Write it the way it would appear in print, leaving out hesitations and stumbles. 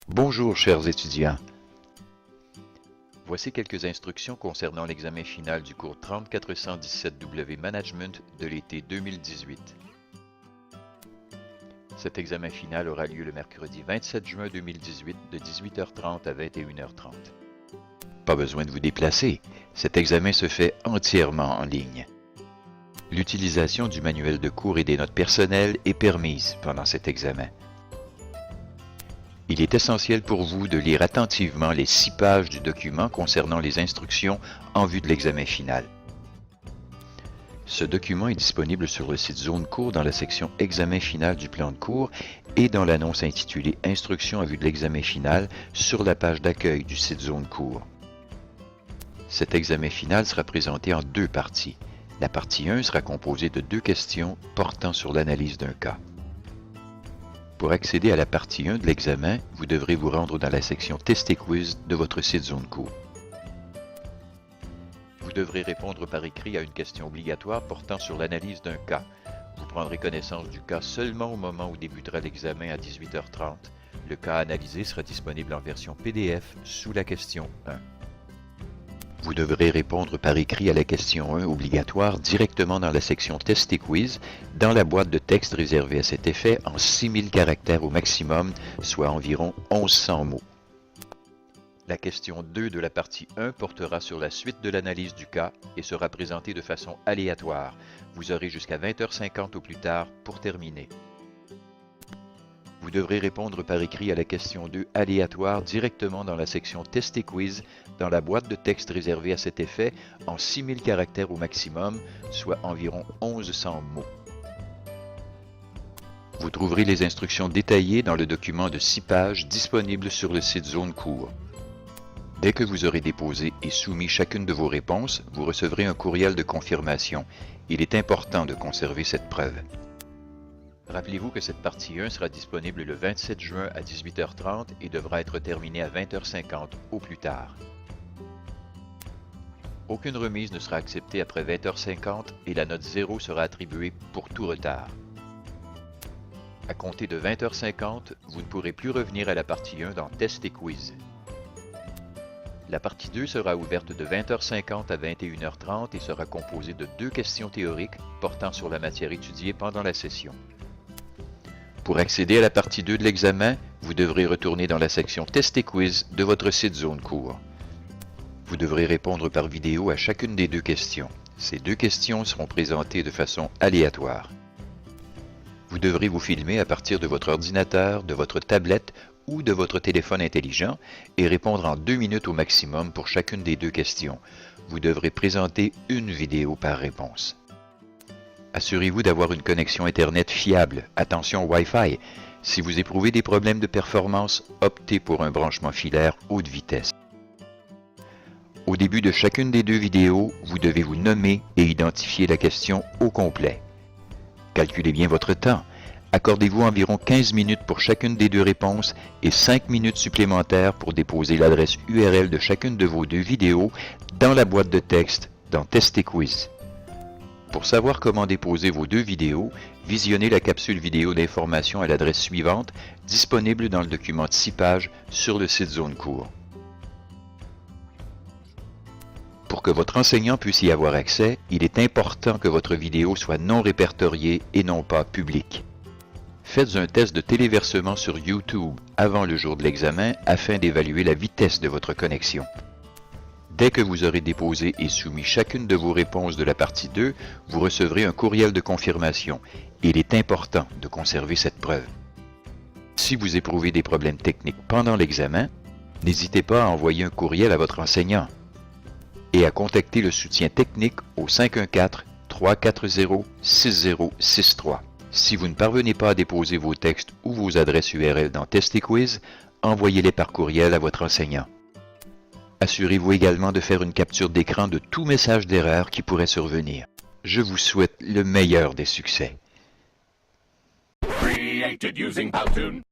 Bonjour chers étudiants. Voici quelques instructions concernant l'examen final du cours 30417W Management de l'été 2018. Cet examen final aura lieu le mercredi 27 juin 2018 de 18h30 à 21h30. Pas besoin de vous déplacer, cet examen se fait entièrement en ligne. L'utilisation du manuel de cours et des notes personnelles est permise pendant cet examen. Il est essentiel pour vous de lire attentivement les 6 pages du document concernant les instructions en vue de l'examen final. Ce document est disponible sur le site Zone Cours dans la section Examen final du plan de cours et dans l'annonce intitulée Instructions en vue de l'examen final sur la page d'accueil du site Zone Cours. Cet examen final sera présenté en 2 parties. La partie 1 sera composée de 2 questions portant sur l'analyse d'un cas. Pour accéder à la partie 1 de l'examen, vous devrez vous rendre dans la section Test et quiz de votre site Zone Cours. Vous devrez répondre par écrit à une question obligatoire portant sur l'analyse d'un cas. Vous prendrez connaissance du cas seulement au moment où débutera l'examen à 18h30. Le cas analysé sera disponible en version PDF sous la question 1. Vous devrez répondre par écrit à la question 1 obligatoire directement dans la section Test et quiz, dans la boîte de texte réservée à cet effet en 6000 caractères au maximum, soit environ 1100 mots. La question 2 de la partie 1 portera sur la suite de l'analyse du cas et sera présentée de façon aléatoire. Vous aurez jusqu'à 20h50 au plus tard pour terminer. Vous devrez répondre par écrit à la question 2 aléatoire directement dans la section Test et quiz, dans la boîte de texte réservée à cet effet en 6000 caractères au maximum, soit environ 1100 mots. Vous trouverez les instructions détaillées dans le document de 6 pages disponible sur le site Zone Cours. Dès que vous aurez déposé et soumis chacune de vos réponses, vous recevrez un courriel de confirmation. Il est important de conserver cette preuve. Rappelez-vous que cette partie 1 sera disponible le 27 juin à 18h30 et devra être terminée à 20h50 au plus tard. Aucune remise ne sera acceptée après 20h50 et la note 0 sera attribuée pour tout retard. À compter de 20h50, vous ne pourrez plus revenir à la partie 1 dans Test et Quiz. La partie 2 sera ouverte de 20h50 à 21h30 et sera composée de 2 questions théoriques portant sur la matière étudiée pendant la session. Pour accéder à la partie 2 de l'examen, vous devrez retourner dans la section Test et Quiz de votre site Zone Cours. Vous devrez répondre par vidéo à chacune des 2 questions. Ces 2 questions seront présentées de façon aléatoire. Vous devrez vous filmer à partir de votre ordinateur, de votre tablette ou de votre téléphone intelligent et répondre en 2 minutes au maximum pour chacune des 2 questions. Vous devrez présenter une vidéo par réponse. Assurez-vous d'avoir une connexion Internet fiable. Attention au Wi-Fi. Si vous éprouvez des problèmes de performance, optez pour un branchement filaire haute vitesse. Au début de chacune des 2 vidéos, vous devez vous nommer et identifier la question au complet. Calculez bien votre temps. Accordez-vous environ 15 minutes pour chacune des 2 réponses et 5 minutes supplémentaires pour déposer l'adresse URL de chacune de vos 2 vidéos dans la boîte de texte dans Test et Quiz. Pour savoir comment déposer vos 2 vidéos, visionnez la capsule vidéo d'information à l'adresse suivante, disponible dans le document de 6 pages sur le site Zone Cours. Pour que votre enseignant puisse y avoir accès, il est important que votre vidéo soit non répertoriée et non pas publique. Faites un test de téléversement sur YouTube avant le jour de l'examen afin d'évaluer la vitesse de votre connexion. Dès que vous aurez déposé et soumis chacune de vos réponses de la partie 2, vous recevrez un courriel de confirmation. Il est important de conserver cette preuve. Si vous éprouvez des problèmes techniques pendant l'examen, n'hésitez pas à envoyer un courriel à votre enseignant et à contacter le soutien technique au 514-340-6063. Si vous ne parvenez pas à déposer vos textes ou vos adresses URL dans Test et Quiz, envoyez-les par courriel à votre enseignant. Assurez-vous également de faire une capture d'écran de tout message d'erreur qui pourrait survenir. Je vous souhaite le meilleur des succès. Created using Powtoon.